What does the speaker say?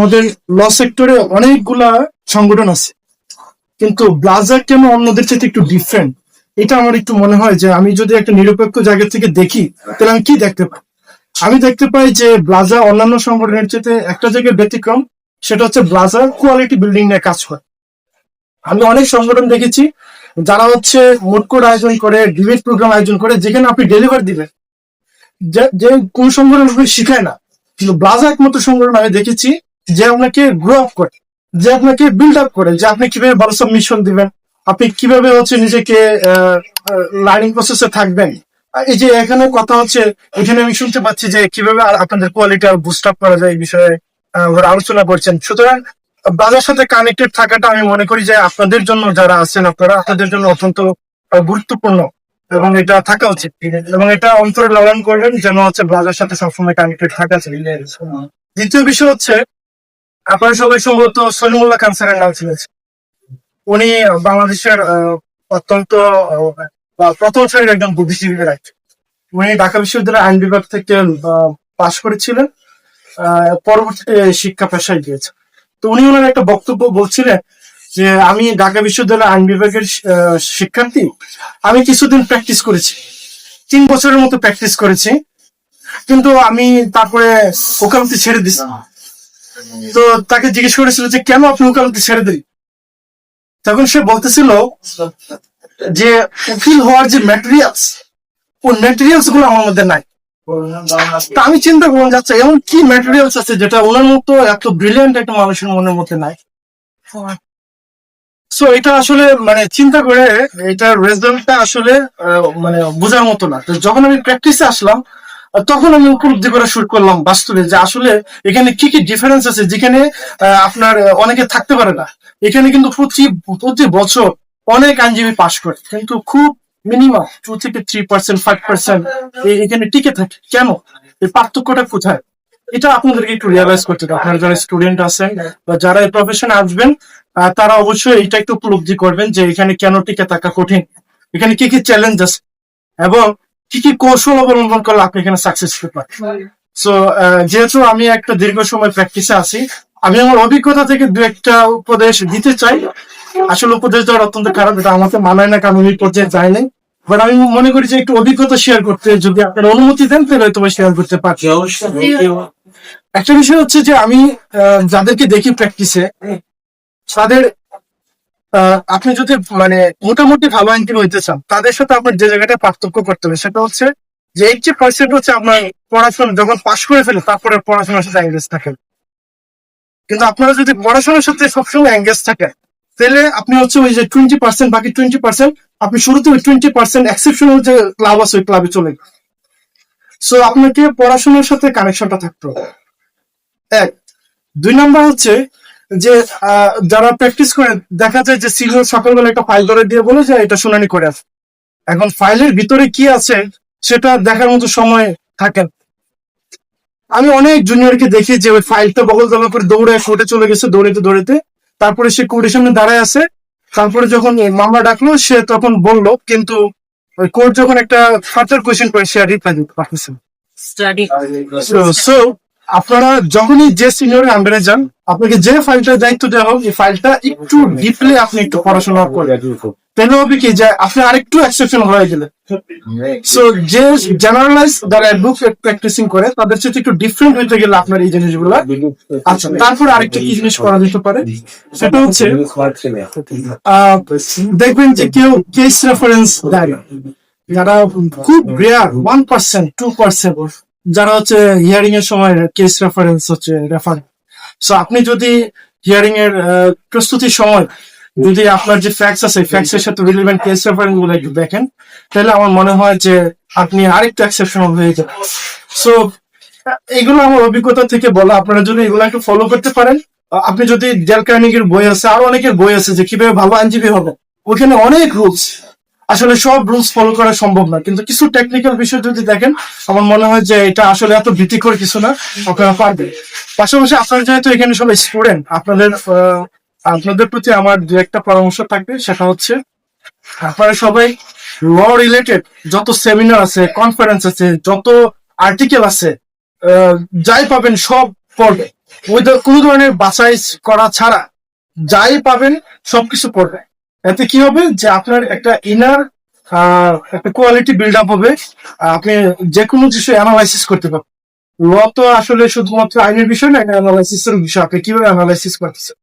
আমাদের ল সেক্টরে অনেকগুলা সংগঠন আছে, কিন্তু ব্লাজার কেন অন্যদের সাথে একটু ডিফারেন্ট, এটা আমার একটু মনে হয় যে আমি যদি একটা নিরপেক্ষ জায়গা থেকে দেখি তাহলে আমি কি দেখতে পাই। আমি দেখতে পাই যে ব্লাজার অন্যান্য সংগঠনের চেয়ে একটা জায়গায় ব্যতিক্রম, সেটা হচ্ছে ব্লাজার কোয়ালিটি বিল্ডিং নিয়ে কাজ করে। আমি অনেক সংগঠন দেখেছি যারা হচ্ছে মুড কোর্ট আয়োজন করে, ডিবেট প্রোগ্রাম আয়োজন করে, যেখানে আপনি ডেলিভার দিবেন, যে কোন সংগঠন শিখায় না। কিন্তু ব্লাজার একমাত্র সংগঠন আমি দেখেছি যে আপনাকে গ্রো আপ করে, যে আপনাকে বিল্ড আপ করে, যে আপনি কিভাবে ভালো সাবমিশন দিবেন, আপনি কিভাবে হচ্ছে নিজেকে লার্নিং প্রসেসে থাকবেন। এই যে এখানে কথা হচ্ছে, এখানে আমি শুনতে পাচ্ছি যে কিভাবে আপনাদের কোয়ালিটি আর বুস্ট আপ করা যায় এই বিষয়ে ওরা আলোচনা করছেন। সুতরাং ব্লাজার সাথে কানেক্টেড থাকাটা আমি মনে করি যে আপনাদের জন্য, যারা আছেন আপনারা, আপনাদের জন্য অত্যন্ত গুরুত্বপূর্ণ এবং এটা থাকা উচিত, এবং এটা অন্তরে লালন করবেন যেন হচ্ছে ব্লাজার সাথে সবসময় কানেক্টেড থাকা চাই। দ্বিতীয় বিষয় হচ্ছে, আপনারা সবাই সম্ভবত সলিমুল্লাহ খান স্যারের নাম শুনেছেন। উনি বাংলাদেশের অত্যন্ত প্রথম শ্রেণীর একজন বুদ্ধিজীবীদের একজন। উনি ঢাকা বিশ্ববিদ্যালয়ের আইন বিভাগ থেকে পাশ করেছিলেন, পরবর্তীতে শিক্ষা পেশায় গিয়েছেন। তো উনি ওনার একটা বক্তব্য বলছিলেন যে আমি ঢাকা বিশ্ববিদ্যালয়ের আইন বিভাগের শিক্ষার্থী, আমি কিছুদিন প্র্যাকটিস করেছি, 3 বছরের মতো প্র্যাকটিস করেছি, কিন্তু আমি তারপরে ওকালতি ছেড়ে দিছি। তো তাকে জিজ্ঞেস করেছিল যে কেন আপনি ওকালতি ছেড়ে দিন, তখন সে বলতেছিল যে উকিল হওয়ার যে ম্যাটেরিয়ালস, ওই ম্যাটেরিয়ালস গুলো আমার মধ্যে নাই। তা আমি চিন্তা করলাম যাচ্ছে এমন কি ম্যাটেরিয়ালস আছে যেটা ওনার মতো এত ব্রিলিয়ান্ট একটা মানুষের মনের মধ্যে নাই। সো এটা আসলে মানে চিন্তা করে এটার রেজাল্টটা আসলে মানে বোঝার মতো না। তো যখন আমি প্র্যাকটিসে আসলাম, তখন আমি উপলব্ধি করা শুরু করলাম বাস্তবে যে আসলে এখানে কি কি ডিফারেন্স আছে, যেখানে আপনার অনেকে থাকতে পারে না। এখানে কিন্তু প্রতি বছর অনেক আইনজীবী পাশ করে, কিন্তু খুব মিনিমাম 2 থেকে 3%, 5% এখানে টিকে থাকে। কেন? এই পার্থক্যটা কোথায়? এটা আপনাদেরকে একটু রিয়ালাইজ করতে হবে। আপনারা যারা স্টুডেন্ট আছেন বা যারা এই প্রফেশনে আসবেন, তারা অবশ্যই এটা একটু উপলব্ধি করবেন যে এখানে কেন টিকে থাকা কঠিন, এখানে কি কি চ্যালেঞ্জ আছে, এবং কি কি কৌশল অবলম্বন করলে আপনি এখানে সাকসেসফুল পাবেন। সো যেহেতু আমি একটা দীর্ঘ সময় প্র্যাকটিসে আছি, আমি আমার অভিজ্ঞতা থেকে 2-1টা উপদেশ দিতে চাই। আসলে উপদেশ দেওয়ার অত্যন্ত খারাপ, এটা আমাকে মানায় না, কারণ এই পর্যায়ে যায় নাই। বাট আমি মনে করি যে একটু অভিজ্ঞতা শেয়ার করতে, যদি আপনার অনুমতি দেন তাহলে হয়তো শেয়ার করতে পারছি। একটা বিষয় হচ্ছে যে আমি যাদেরকে দেখি প্র্যাকটিসে, তাদের আপনি যদি মানে মোটামুটি ভালো আইনজীবী হইতে চান, তাদের সাথে আপনার যে জায়গাটা পার্থক্য করতে হবে সেটা হচ্ছে যে 80% হচ্ছে আপনার পড়াশোনা, যখন পাশ করে ফেলে তারপরে পড়াশোনার সাথে এঙ্গেজ থাকেন। কিন্তু আপনারা যদি পড়াশোনার সাথে সবসময় এঙ্গেজ থাকেন, তাহলে আপনি হচ্ছে ওই যে 20%, বাকি 20% আপনি শুরুতে ওই 20% এক্সেপশনাল যে ক্লাব আছে ওই ক্লাবে চলে গেল। সো আপনাকে পড়াশোনার সাথে কানেকশনটা থাকতে হবে, 1। 2 নাম্বার হচ্ছে যে যারা প্র্যাকটিস করে, দেখা যায় যে সিনিয়র সকালবেলা একটা ফাইল ধরে দিয়ে বলে যে এটা শুনানি করে আছে। এখন ফাইলের ভিতরে কি আছে সেটা দেখার মতো সময় থাকে না। আমি অনেক জুনিয়রকে দেখি যে ওই ফাইলটা বগল জমা করে দৌড়ে কোর্টে চলে গেছে, দৌড়াতে, তারপরে সে কোর্টের সামনে দাঁড়ায় আছে। তারপরে যখন মামলা ডাকলো সে তখন বললো, কিন্তু ওই কোর্ট যখন একটা ফার্দার কোয়েশ্চেন করে সে রিপ্লাই দিতে পারতেছে। সো আপনারা যখনই যে সিনিয়রের আন্ডারে যান, আপনাকে যে ফাইলটার দায়িত্ব দেওয়া হোক, এই ফাইলটা একটু ডিপলি আপনি একটু পড়াশোনা করে, তাহলে হবে কি যে আপনি আরেকটু এক্সেপশন হয়ে গেলেন। সো যে জেনারেলাইজ যারা অ্যাডভোকেট প্র্যাকটিসিং করে, তাদের সাথে একটু ডিফারেন্ট হইতে গেলে আপনার এই জিনিসগুলো। আচ্ছা, তারপরে আরেকটা কি জিনিস করা যেতে পারে সেটা হচ্ছে দেখবেন যে কেউ কেস রেফারেন্স দেয়, যারা খুব রেয়ার 1%, 2% যারা হচ্ছে হিয়ারিং এর সময় কেস রেফারেন্স হচ্ছে রেফার। সো আপনি যদি হিয়ারিং এর প্রস্তুতির সময় যদি আপনার যে ফ্যাক্টস আছে, ফ্যাক্টস এর সাথে রিলেভেন্ট কেস রেফারেন্স গুলো একটু দেখেন, তাহলে আমার মনে হয় যে আপনি আরেকটু এক্সেপশনাল হয়ে যাবেন। সো এগুলো আমার অভিজ্ঞতা থেকে বলা, আপনারা যদি এগুলো একটু ফলো করতে পারেন। আপনি যদি ডেল কার্নেগির বই আছে, আরো অনেকের বই আছে যে কিভাবে ভালো আইনজীবী হবে, ওখানে অনেক রুলস, আসলে সব রুলস ফলো করা সম্ভব না, কিন্তু কিছু টেকনিক্যাল বিষয় যদি দেখেন, আমার মনে হয় যে এটা আসলে এত ভীতিকর কিছু না, আপনারা পারবেন। পাশাপাশি আপনারা যেহেতু এখানে সবাই স্টুডেন্ট, আপনাদের প্রতি আমার যে একটা পরামর্শ থাকবে সেটা হচ্ছে আপনারা সবাই ল রিলেটেড যত সেমিনার আছে, কনফারেন্স আছে, যত আর্টিকেল আছে, যাই পাবেন সব পড়বে। কোনো ধরনের বাছাই করা ছাড়া যাই পাবেন সবকিছু পড়বে। এতে কি হবে যে আপনার একটা ইনার একটা কোয়ালিটি বিল্ড আপ হবে। আপনি যে কোনো কিছু অ্যানালাইসিস করতে পারবেন। ল তো আসলে শুধুমাত্র আইনের বিষয় না, এটা অ্যানালাইসিসের বিষয়। আপনি কিভাবে অ্যানালাইসিস করতেছেন